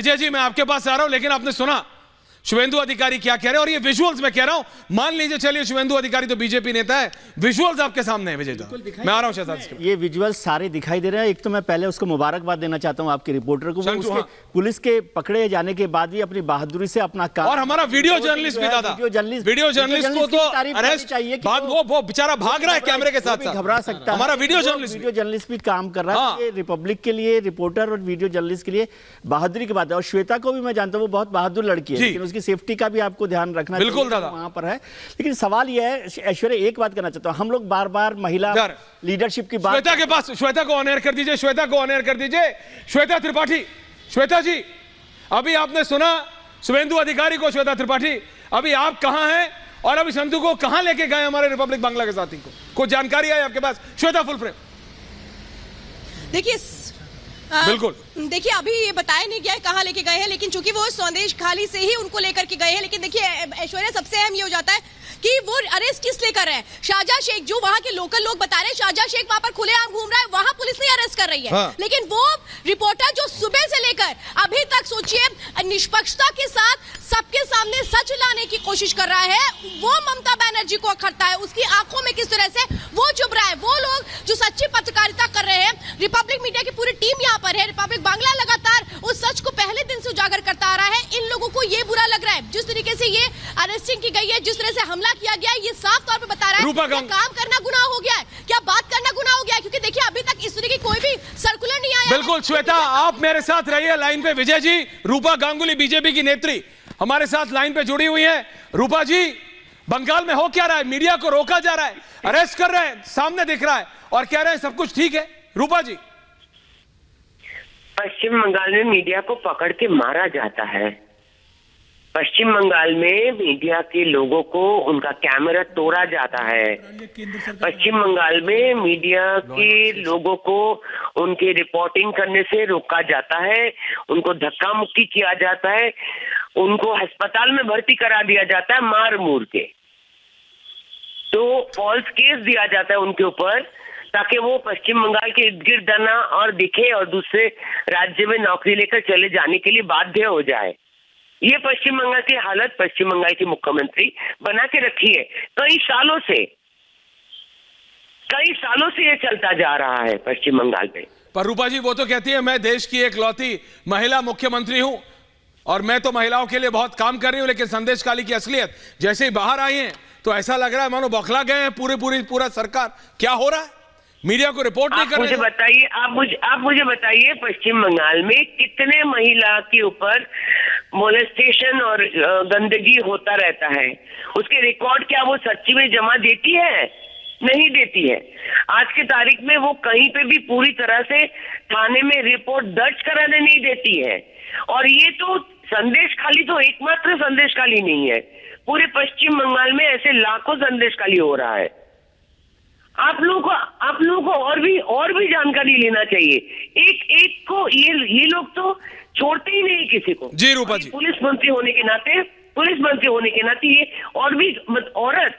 विजय जी मैं आपके पास आ रहा हूं, लेकिन आपने सुना शुभेंदु अधिकारी क्या कह रहे हैं, और ये विजुअल्स मैं कह रहा हूं, मान लीजिए चलिए शुभेंदु अधिकारी तो बीजेपी नेता है, विजुअल्स आपके सामने है विजय जी, मैं आ रहा हूं शहजाद। ये विजुअल्स सारे दिखाई दे रहे हैं। एक तो मैं पहले उसको मुबारकबाद देना चाहता हूं आपके रिपोर्टर को, वो उसके पुलिस के पकड़े जाने के बाद भी अपनी बहादुरी से अपना काम, और हमारा वीडियो जर्नलिस्ट भी दादा, वीडियो जर्नलिस्ट को तो अरेस्ट चाहिए, वो बेचारा भाग रहा है कैमरे के साथ, घबरा सकता है। हमारा वीडियो जर्नलिस्ट भी काम कर रहा है रिपब्लिक के लिए, रिपोर्टर और वीडियो जर्नलिस्ट के लिए बहादुरी की बात है। और श्वेता को भी मैं जानता हूं, वो बहुत बहादुर लड़की है, लेकिन उसकी सेफ्टी का भी आपको ध्यान रखना चाहिए, बिल्कुल दादा वहां पर है। लेकिन सवाल यह है ऐश्वर्या, एक बात करना चाहता हूं, हम लोग बार बार महिला लीडरशिप की बात, श्वेता के पास, श्वेता को ऑन एयर कर दीजिए, श्वेता को ऑन एयर कर दीजिए, श्वेता त्रिपाठी। श्वेता जी अभी आपने सुना शुभेंदु अधिकारी को, श्वेता त्रिपाठी अभी आप कहां हैं और अभी संधू को कहां लेके गए हमारे रिपब्लिक बांग्ला के साथी को, कुछ जानकारी है आपके पास? Shweta full frame. देखिए बिल्कुल, देखिए अभी ये बताया नहीं गया है कहाँ लेके गए हैं, लेकिन चूंकि वो संदेश खाली से ही उनको लेकर के गए हैं। लेकिन देखिए ऐश्वर्या, सबसे अहम ये हो जाता है कि वो अरेस्ट किस लिए कर रहे हैं। शाहजहां शेख, जो वहां के लोकल लोग बता रहे हैं, शाहजहां शेख वहां पर खुलेआम घूम रहा है, वहां पुलिस नहीं अरेस्ट कर रही है। हाँ। लेकिन वो रिपोर्टर जो सुबह से लेकर अभी तक, सोचिए, निष्पक्षता के साथ सबके सामने सच लाने की कोशिश कर रहा है, वो ममता बनर्जी को अखरता है, उसकी आंखों में किस तरह से वो चुभ रहा है। वो लोग जो सच्ची पत्रकारिता कर रहे हैं, रिपब्लिक मीडिया की पूरी टीम यहाँ पर है, रिपब्लिक बांग्ला लगातार उस सच को पहले दिन से उजागर करता आ रहा है। इन लोगों को ये बुरा लग रहा है जिस तरीके से ये अरेस्टिंग की गई है, जिस तरह से हमला किया गया है, ये साफ तौर पे बता रहा है कि काम करना गुनाह हो गया है, क्या बात करना गुनाह हो गया है, क्योंकि देखिए अभी तक इस तरह की कोई भी सर्कुलर नहीं आया। बिल्कुल श्वेता, आप मेरे साथ रहिए लाइन पे। विजय जी, रूपा गांगुली बीजेपी की नेत्री हमारे साथ लाइन पे जुड़ी हुई है। रूपा जी, बंगाल में हो क्या रहा है? मीडिया को रोका जा रहा है, अरेस्ट कर रहे हैं, सामने दिख रहा है और कह रहे हैं सब कुछ ठीक है। रूपा जी, पश्चिम बंगाल में मीडिया को पकड़ के मारा जाता है। पश्चिम बंगाल में मीडिया के लोगों को उनका कैमरा तोड़ा जाता है। पश्चिम बंगाल में मीडिया के लोगों को उनके रिपोर्टिंग करने से रोका जाता है, उनको धक्का मुक्की किया जाता है, उनको अस्पताल में भर्ती करा दिया जाता है मार मूर के। तो फॉल्स केस दिया जाता है उनके ऊपर, ताकि वो पश्चिम बंगाल के इर्द गिर्द आना और दिखे और दूसरे राज्य में नौकरी लेकर चले जाने के लिए बाध्य हो जाए। ये पश्चिम बंगाल की हालत पश्चिम बंगाल की मुख्यमंत्री बना के रखी है। कई सालों से ये चलता जा रहा है पश्चिम बंगाल में। पर रूपा जी वो तो कहती है मैं देश की एकलौती महिला मुख्यमंत्री हूं और मैं तो महिलाओं के लिए बहुत काम कर रही हूं, लेकिन संदेश काली की असलियत जैसे ही बाहर आई है तो ऐसा लग रहा है मानो बौखला गए हैं पूरा सरकार। क्या हो रहा है? मीडिया को रिपोर्ट नहीं कर रहे। मुझे बताइए, आप मुझे बताइए, पश्चिम बंगाल में कितने महिला के ऊपर मोलेस्टेशन और गंदगी होता रहता है? उसके रिकॉर्ड क्या वो सच्ची में जमा देती है? नहीं देती है। आज की तारीख में वो कहीं पे भी पूरी तरह से थाने में रिपोर्ट दर्ज कराने नहीं देती है। और ये तो संदेश खाली तो एकमात्र संदेश खाली नहीं है, पूरे पश्चिम बंगाल में ऐसे लाखों संदेश खाली हो रहा है। आप लोगों को और भी जानकारी लेना चाहिए। एक को ये लोग तो छोड़ते ही नहीं किसी को। जी रूपा जी, पुलिस मंत्री होने के नाते ये और भी औरत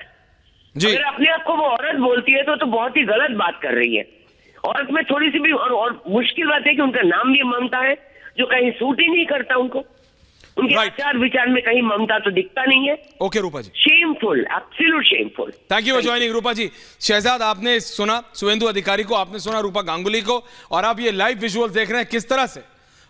जी, अगर अपने आप को वो औरत बोलती है तो बहुत ही गलत बात कर रही है। औरत में थोड़ी सी भी और मुश्किल बात है कि उनका नाम भी ममता है, जो कहीं सूट ही नहीं करता उनको। उनके आचार विचार में कहीं ममता तो दिखता नहीं है। Okay Rupa ji, shameful, absolute shameful. Thank you for joining Rupa ji. Shahzad, आपने सुना शुभेंदु अधिकारी को, आपने सुना रूपा गांगुली को, और आप ये लाइव विजुअल देख रहे हैं किस तरह से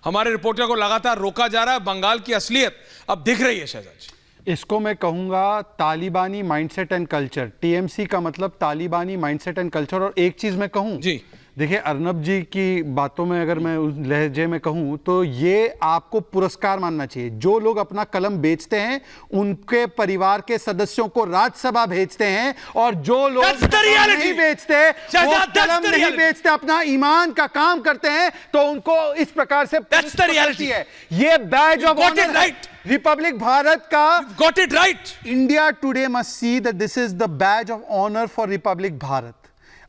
हमारे रिपोर्टर को लगातार रोका जा रहा है। बंगाल की असलियत अब दिख रही है शहजाद जी। इसको मैं कहूंगा तालिबानी माइंडसेट एंड कल्चर। टीएमसी का मतलब तालिबानी माइंडसेट एंड कल्चर। और एक चीज मैं कहूं जी, देखिए अर्नब जी की बातों में अगर मैं उस लहजे में कहूं तो ये आपको पुरस्कार मानना चाहिए। जो लोग अपना कलम बेचते हैं उनके परिवार के सदस्यों को राज्यसभा भेजते हैं, और जो लोग नहीं बेचते, वो कलम नहीं बेचते, अपना ईमान का काम करते हैं, तो उनको इस प्रकार से है। ये badge of honour Republic Bharat का। Got it right. India Today must see that this is the badge of honour for Republic Bharat.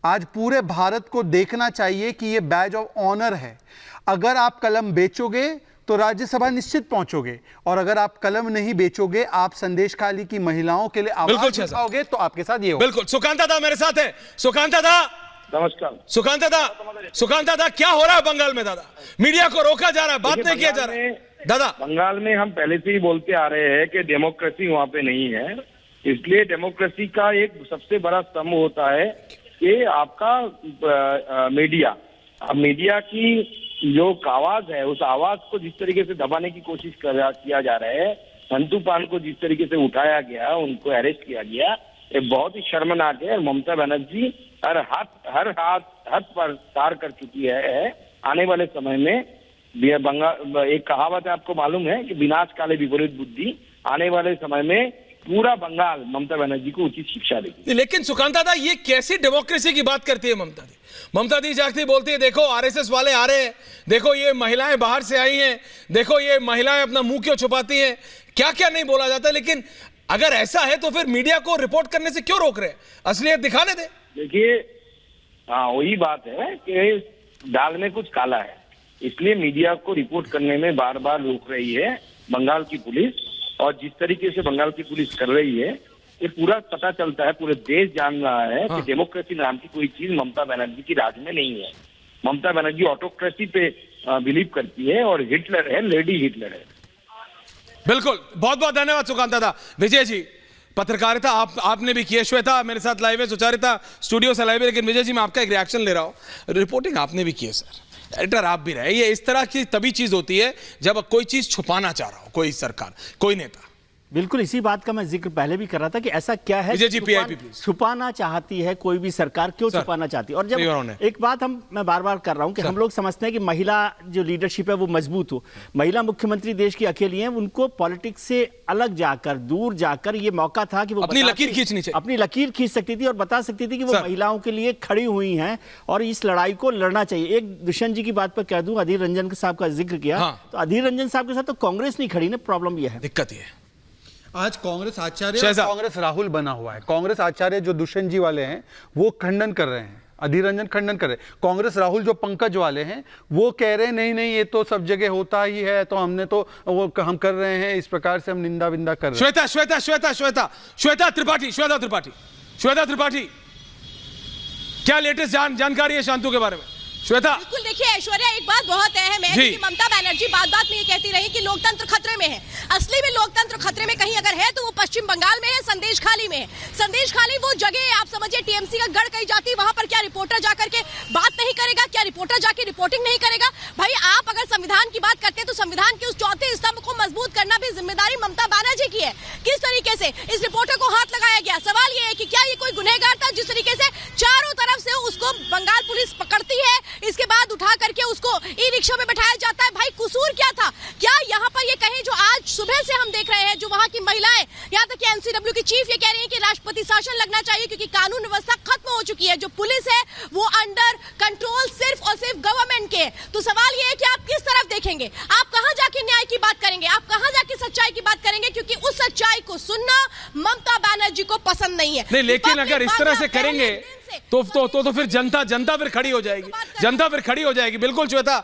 आज पूरे भारत को देखना चाहिए कि यह बैज ऑफ ऑनर है। अगर आप कलम बेचोगे तो राज्यसभा निश्चित पहुंचोगे, और अगर आप कलम नहीं बेचोगे, आप संदेश खाली की महिलाओं के लिए आवाज उठाओगे, तो आपके साथ ये होगा। बिल्कुल। सुकांत दादा मेरे साथ है। सुकांत दादा, नमस्कार। सुकांत दादा क्या हो रहा है बंगाल में दादा? मीडिया को रोका जा रहा है, बात नहीं किया जा रहा है दादा। बंगाल में हम पहले से ही बोलते आ रहे हैं कि डेमोक्रेसी वहाँ पे नहीं है, इसलिए डेमोक्रेसी का एक सबसे बड़ा स्तंभ होता है कि आपका मीडिया। अब मीडिया की जो आवाज है, उस आवाज को जिस तरीके से दबाने की कोशिश किया जा रहा है, संतू पान को जिस तरीके से उठाया गया, उनको अरेस्ट किया गया, ये बहुत ही शर्मनाक है। और ममता बनर्जी हर हद पर पार कर चुकी है। आने वाले समय में बंगाल, एक कहावत है आपको मालूम है कि विनाश काले विपरीत बुद्धि, आने वाले समय में पूरा बंगाल ममता बनर्जी को उचित शिक्षा देगी। लेकिन सुकांत दादा ये कैसी डेमोक्रेसी की बात करती है ममता दी? ममता दी जागती बोलती है देखो आरएसएस वाले आ रहे हैं, देखो ये महिलाएं बाहर से आई हैं, देखो ये महिलाएं अपना मुंह क्यों छुपाती हैं, क्या क्या नहीं बोला जाता। लेकिन अगर ऐसा है तो फिर मीडिया को रिपोर्ट करने से क्यों रोक रहे हैं? असलियत दिखाने दे। देखिए, हाँ वही बात है कि दाल में कुछ काला है, इसलिए मीडिया को रिपोर्ट करने में बार बार रोक रही है बंगाल की पुलिस। और जिस तरीके से बंगाल की पुलिस कर रही है, ये पूरा पता चलता है, पूरे देश जान रहा है कि डेमोक्रेसी नाम की कोई चीज ममता बनर्जी की राज में नहीं है। ममता बनर्जी ऑटोक्रेसी पे बिलीव करती है और हिटलर है, लेडी हिटलर है। बिल्कुल, बहुत बहुत धन्यवाद सुकांत दादा। विजय जी, पत्रकारिता आपने भी की है, श्वेता मेरे साथ लाइव है, सुचारिता स्टूडियो से लाइव है, लेकिन विजय जी मैं आपका एक रिएक्शन ले रहा हूं। रिपोर्टिंग आपने भी की है सर, एडिटर आप भी रहे। ये इस तरह की तभी चीज होती है जब कोई चीज छुपाना चाह रहा हो कोई सरकार, कोई नेता। बिल्कुल इसी बात का मैं जिक्र पहले भी कर रहा था कि ऐसा क्या है छुपाना चाहती है कोई भी सरकार, क्यों छुपाना चाहती है। और जब एक बात मैं बार बार कर रहा हूं कि हम लोग समझते हैं कि महिला जो लीडरशिप है वो मजबूत हो, महिला मुख्यमंत्री देश की अकेली हैं, उनको पॉलिटिक्स से अलग जाकर, दूर जाकर ये मौका था कि वो अपनी लकीर खींचनी चाहिए, अपनी लकीर खींच सकती थी और बता सकती थी कि वो महिलाओं के लिए खड़ी हुई हैं और इस लड़ाई को लड़ना चाहिए। एक दुष्यंत जी की बात पर कह दूं, अधीर रंजन साहब का जिक्र किया, तो अधीर रंजन साहब के साथ तो कांग्रेस नहीं खड़ी ना, प्रॉब्लम यह है, दिक्कत ये है आज कांग्रेस आचार्य और कांग्रेस राहुल बना हुआ है। कांग्रेस आचार्य जो दुष्यंत जी वाले हैं वो खंडन कर रहे हैं, अधीर रंजन खंडन कर रहे हैं। कांग्रेस राहुल जो पंकज वाले हैं वो कह रहे हैं नहीं नहीं ये तो सब जगह होता ही है, तो हमने तो वो हम कर रहे हैं, इस प्रकार से हम निंदा विंदा कर रहे हैं। श्वेता त्रिपाठी क्या लेटेस्ट जानकारी है शांतु के बारे में? श्वेता। बिल्कुल, देखिए ऐश्वर्या, एक बात बहुत अहम है कि ममता बनर्जी बात में ये कहती रही कि लोकतंत्र खतरे में है। असली में लोकतंत्र खतरे में कहीं अगर है तो वो पश्चिम बंगाल में है, संदेश खाली में है। संदेश खाली वो जगह है, आप समझिए टीएमसी का गढ़ कही जाती है, वहां पर क्या रिपोर्टर जाकर के बात नहीं करेगा? क्या रिपोर्टर जाके रिपोर्टिंग नहीं करेगा? भाई आप अगर संविधान की बात करते हैं तो संविधान के उस चौथे स्तंभ को मजबूत करना भी जिम्मेदारी ममता बनर्जी की है। किस तरीके से इस रिपोर्टर को हाथ लगाया गया? सवाल ये है कि क्या ये कोई गुनहगार था? जिस तरीके से चारों तरफ से उसको बंगाल पुलिस पकड़ती है, इसके बाद उठा करके उसको ई रिक्शा में बैठाया जाता है, भाई कसूर क्या था? क्या यहाँ पर ये कहें जो आज सुबह से हम देख रहे हैं, जो वहां की महिलाएं, यहाँ तक कि एनसीडब्ल्यू की चीफ ये कह रही है कि राष्ट्रपति शासन लगना चाहिए क्योंकि कानून व्यवस्था खत्म हो चुकी है, जो पुलिस है वो अंडर कंट्रोल सिर्फ और सिर्फ गवर्नमेंट के। तो सवाल ये है कि आप किस तरफ देखेंगे, आप कहां जाके न्याय की बात करेंगे, आप कहां जाके सच्चाई की बात करेंगे? क्योंकि उस सच्चाई को सुनना ममता बनर्जी को पसंद नहीं है। नहीं, लेकिन अगर इस तरह से करेंगे तो फिर जनता फिर खड़ी हो जाएगी, जनता फिर खड़ी हो जाएगी। बिल्कुल श्वेता।